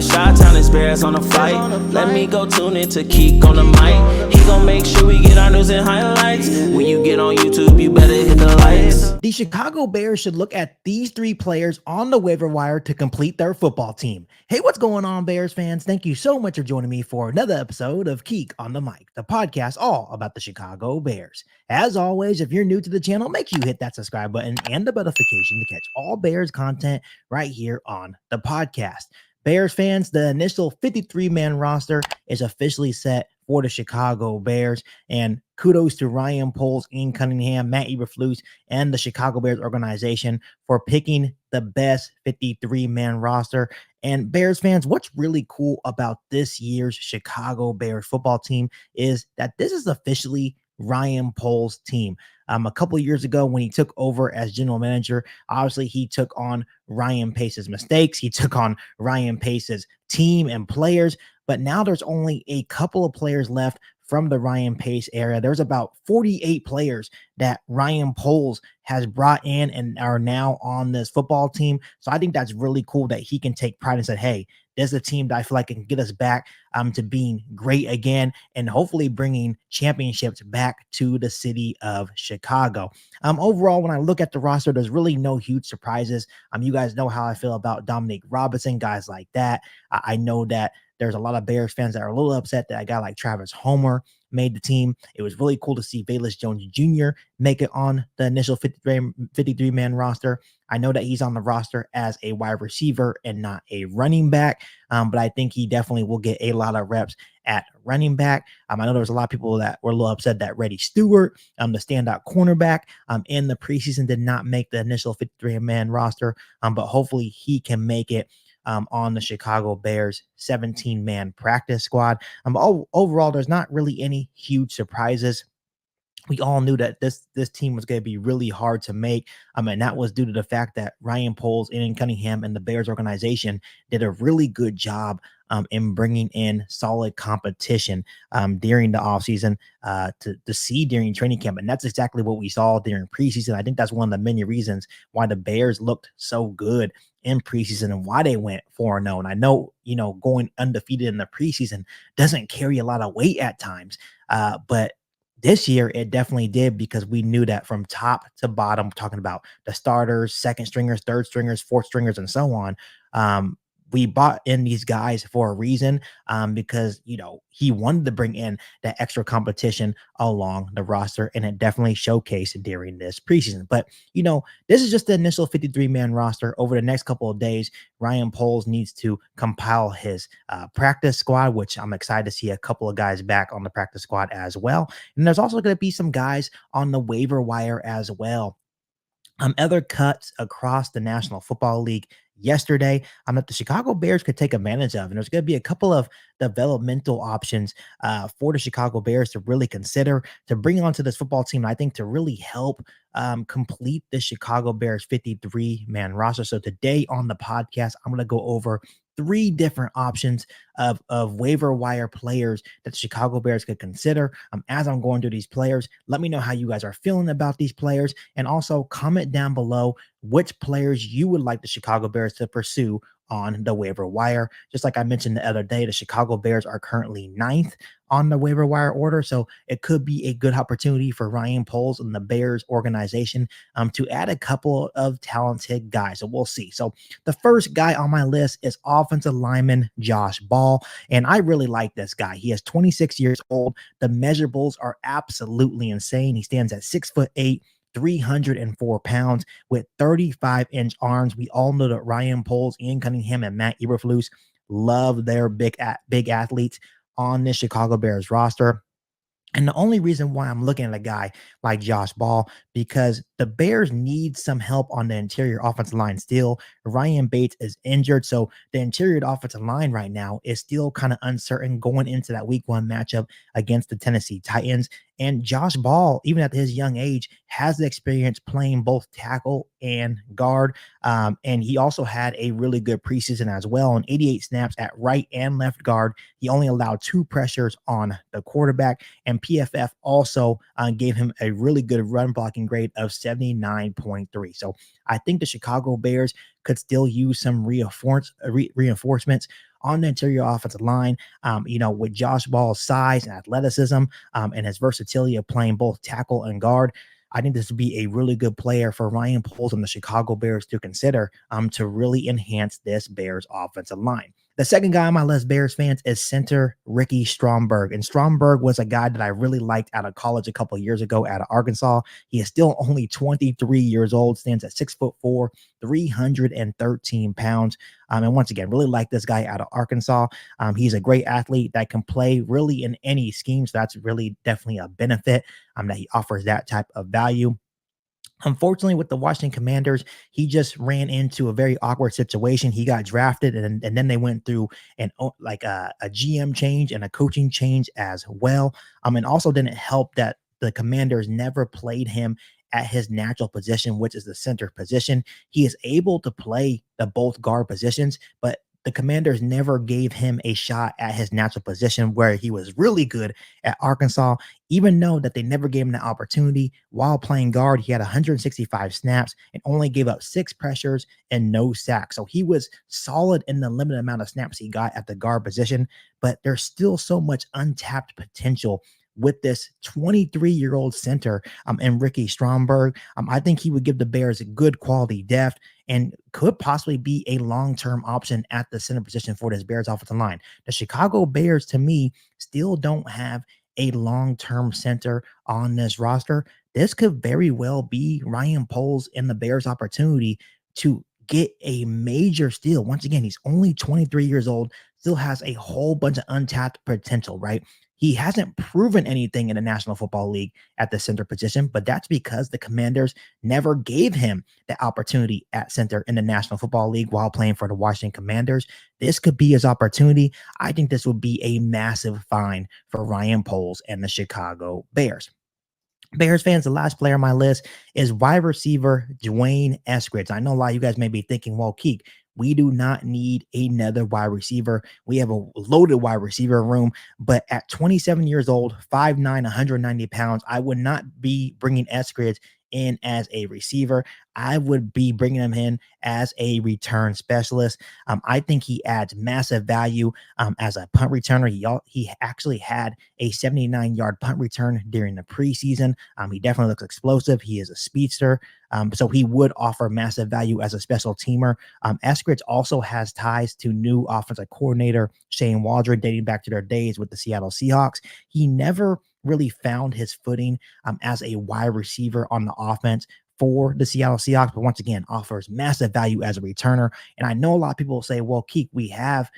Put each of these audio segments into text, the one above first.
the Chi-Town experience on the flight. Let me go tune in to Keek on the mic. He gon' make sure we get our news and highlights. When you get on YouTube, you better hit the likes. The Chicago Bears should look at these three players on the waiver wire to complete their football team. Hey, what's going on, Bears fans? Thank you so much for joining me for another episode of Keek on the Mic, the podcast all about the Chicago Bears. As always, if you're new to the channel, make sure you hit that subscribe button and the notification to catch all Bears content right here on the podcast. Bears fans, the initial 53-man roster is officially set for the Chicago Bears, and kudos to Ryan Poles, Ian Cunningham, Matt Eberflus, and the Chicago Bears organization for picking the best 53-man roster. And Bears fans, what's really cool about this year's Chicago Bears football team is that this is officially Ryan Poles' team. A couple of years ago when he took over as general manager, obviously he took on Ryan Pace's mistakes. He took on Ryan Pace's team and players, but now there's only a couple of players left from the Ryan Pace era. There's about 48 players that Ryan Poles has brought in and are now on this football team. So I think that's really cool that he can take pride and say, hey, there's a team that I feel like can get us back to being great again and hopefully bringing championships back to the city of Chicago. Overall, when I look at the roster, there's really no huge surprises. You guys know how I feel about Dominique Robinson, guys like that. I know that there's a lot of Bears fans that are a little upset that a guy like Travis Homer made the team. It was really cool to see Velus Jones Jr. make it on the initial 53-man roster. I know that he's on the roster as a wide receiver and not a running back, but I think he definitely will get a lot of reps at running back. I know there was a lot of people that were a little upset that Reddy Stewart, the standout cornerback, in the preseason did not make the initial 53-man roster, but hopefully he can make it on the Chicago Bears 17-man practice squad. Overall, there's not really any huge surprises. We all knew that this team was going to be really hard to make. And that was due to the fact that Ryan Poles, Ian Cunningham, and the Bears organization did a really good job in bringing in solid competition during the offseason to see during training camp. And that's exactly what we saw during preseason. I think that's one of the many reasons why the Bears looked so good in preseason and why they went 4-0. And I know, going undefeated in the preseason doesn't carry a lot of weight at times, but this year, it definitely did because we knew that from top to bottom, talking about the starters, second stringers, third stringers, fourth stringers, and so on. We bought in these guys for a reason because, he wanted to bring in that extra competition along the roster, and it definitely showcased during this preseason. But, this is just the initial 53-man roster. Over the next couple of days, Ryan Poles needs to compile his practice squad, which I'm excited to see a couple of guys back on the practice squad as well. And there's also going to be some guys on the waiver wire as well. Other cuts across the National Football League yesterday that the Chicago Bears could take advantage of. And there's going to be a couple of developmental options for the Chicago Bears to really consider to bring onto this football team. I think to really help complete the Chicago Bears 53-man roster. So today on the podcast, I'm going to go over 3 different options of waiver wire players that the Chicago Bears could consider. As I'm going through these players, let me know how you guys are feeling about these players, and also comment down below which players you would like the Chicago Bears to pursue on the waiver wire. Just like I mentioned the other day, the Chicago Bears are currently 9th on the waiver wire order, so it could be a good opportunity for Ryan Poles and the Bears organization to add a couple of talented guys. So we'll see. So the first guy on my list is offensive lineman Josh Ball, and I really like this guy. He is 26 years old. The measurables are absolutely insane. He stands at 6'8", 304 pounds with 35-inch arms. We all know that Ryan Poles, Ian Cunningham, and Matt Eberflus love their big athletes on this Chicago Bears roster. And the only reason why I'm looking at a guy like Josh Ball, because the Bears need some help on the interior offensive line still. Ryan Bates is injured, so the interior offensive line right now is still kind of uncertain going into that week 1 matchup against the Tennessee Titans. And Josh Ball, even at his young age, has the experience playing both tackle and guard. And he also had a really good preseason as well. On 88 snaps at right and left guard, he only allowed 2 pressures on the quarterback. And PFF also gave him a really good run blocking grade of 79.3. So I think the Chicago Bears could still use some reinforcements on the interior offensive line. With Josh Ball's size and athleticism, and his versatility of playing both tackle and guard, I think this would be a really good player for Ryan Poles and the Chicago Bears to consider to really enhance this Bears offensive line. The second guy on my list, Bears fans, is center Ricky Stromberg. And Stromberg was a guy that I really liked out of college a couple of years ago out of Arkansas. He is still only 23 years old, stands at 6'4", 313 pounds. And once again, really like this guy out of Arkansas. He's a great athlete that can play really in any scheme. So that's really definitely a benefit that he offers that type of value. Unfortunately, with the Washington Commanders, he just ran into a very awkward situation. He got drafted, and then they went through a GM change and a coaching change as well. And also didn't help that the Commanders never played him at his natural position, which is the center position. He is able to play the both guard positions, but the Commanders never gave him a shot at his natural position where he was really good at Arkansas, even though that they never gave him the opportunity. While playing guard, he had 165 snaps and only gave up 6 pressures and no sacks. So he was solid in the limited amount of snaps he got at the guard position, but there's still so much untapped potential with this 23-year-old center and Ricky Stromberg. I think he would give the Bears a good quality depth and could possibly be a long-term option at the center position for this Bears offensive line. The Chicago Bears, to me, still don't have a long-term center on this roster. This could very well be Ryan Poles and the Bears' opportunity to get a major steal. Once again, he's only 23 years old, still has a whole bunch of untapped potential, right? He hasn't proven anything in the National Football League at the center position, but that's because the Commanders never gave him the opportunity at center in the National Football League while playing for the Washington Commanders. This could be his opportunity. I think this would be a massive find for Ryan Poles and the Chicago Bears. Bears fans, the last player on my list is wide receiver Dwayne Eskridge. I know a lot of you guys may be thinking, well, Keek, we do not need another wide receiver. We have a loaded wide receiver room, but at 27 years old, 5'9", 190 pounds, I would not be bringing Eskridge in as a receiver. I would be bringing him in as a return specialist. I think he adds massive value as a punt returner. He actually had a 79-yard punt return during the preseason. He definitely looks explosive. He is a speedster. So he would offer massive value as a special teamer. Eskridge also has ties to new offensive coordinator Shane Waldron, dating back to their days with the Seattle Seahawks. He never really found his footing as a wide receiver on the offense for the Seattle Seahawks, but once again offers massive value as a returner. And I know a lot of people will say, well, Keek, we have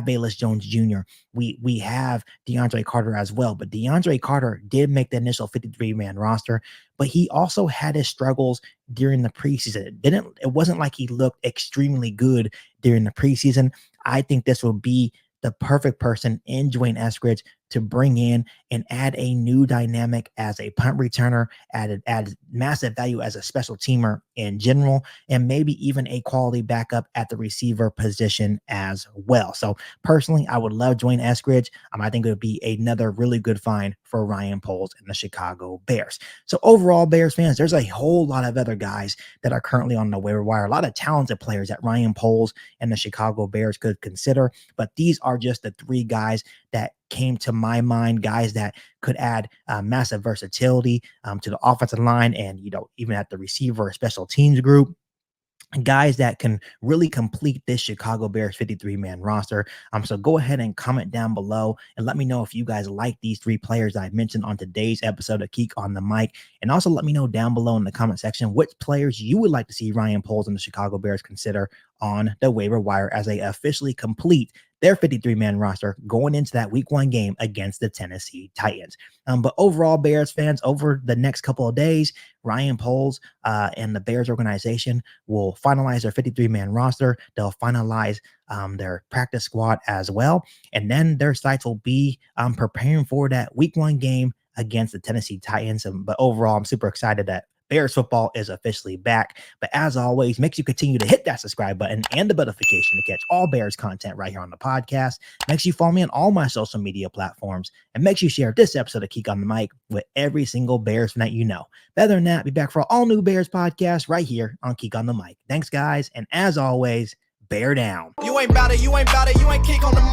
Bayless Jones Jr. We have DeAndre Carter as well, but DeAndre Carter did make the initial 53-man roster, but he also had his struggles during the preseason. It wasn't like he looked extremely good during the preseason. I think this will be the perfect person in Dwayne Eskridge to bring in and add a new dynamic as a punt returner, add massive value as a special teamer in general, and maybe even a quality backup at the receiver position as well. So personally, I would love Dwayne Eskridge. I think it would be another really good find for Ryan Poles and the Chicago Bears. So overall, Bears fans, there's a whole lot of other guys that are currently on the waiver wire, a lot of talented players that Ryan Poles and the Chicago Bears could consider, but these are just the 3 guys that came to my mind, guys that could add massive versatility to the offensive line and, even at the receiver or special teams group. Guys that can really complete this Chicago Bears 53-man roster. So go ahead and comment down below and let me know if you guys like these 3 players that I mentioned on today's episode of Keek on the Mic. And also let me know down below in the comment section which players you would like to see Ryan Poles and the Chicago Bears consider on the waiver wire as they officially complete their 53-man roster going into that week 1 game against the Tennessee Titans. But overall, Bears fans, over the next couple of days, Ryan Poles and the Bears organization will finalize their 53-man roster. They'll finalize their practice squad as well. And then their sights will be preparing for that week 1 game against the Tennessee Titans. But overall, I'm super excited that Bears football is officially back. But as always, make sure you continue to hit that subscribe button and the notification to catch all Bears content right here on the podcast. Make sure you follow me on all my social media platforms, and make sure you share this episode of Geek on the Mic with every single Bears fan that you know. Better than that, be back for an all new Bears podcast right here on Geek on the Mic. Thanks, guys, and as always, bear down. You ain't bout it, you ain't bout it, you ain't Geek on the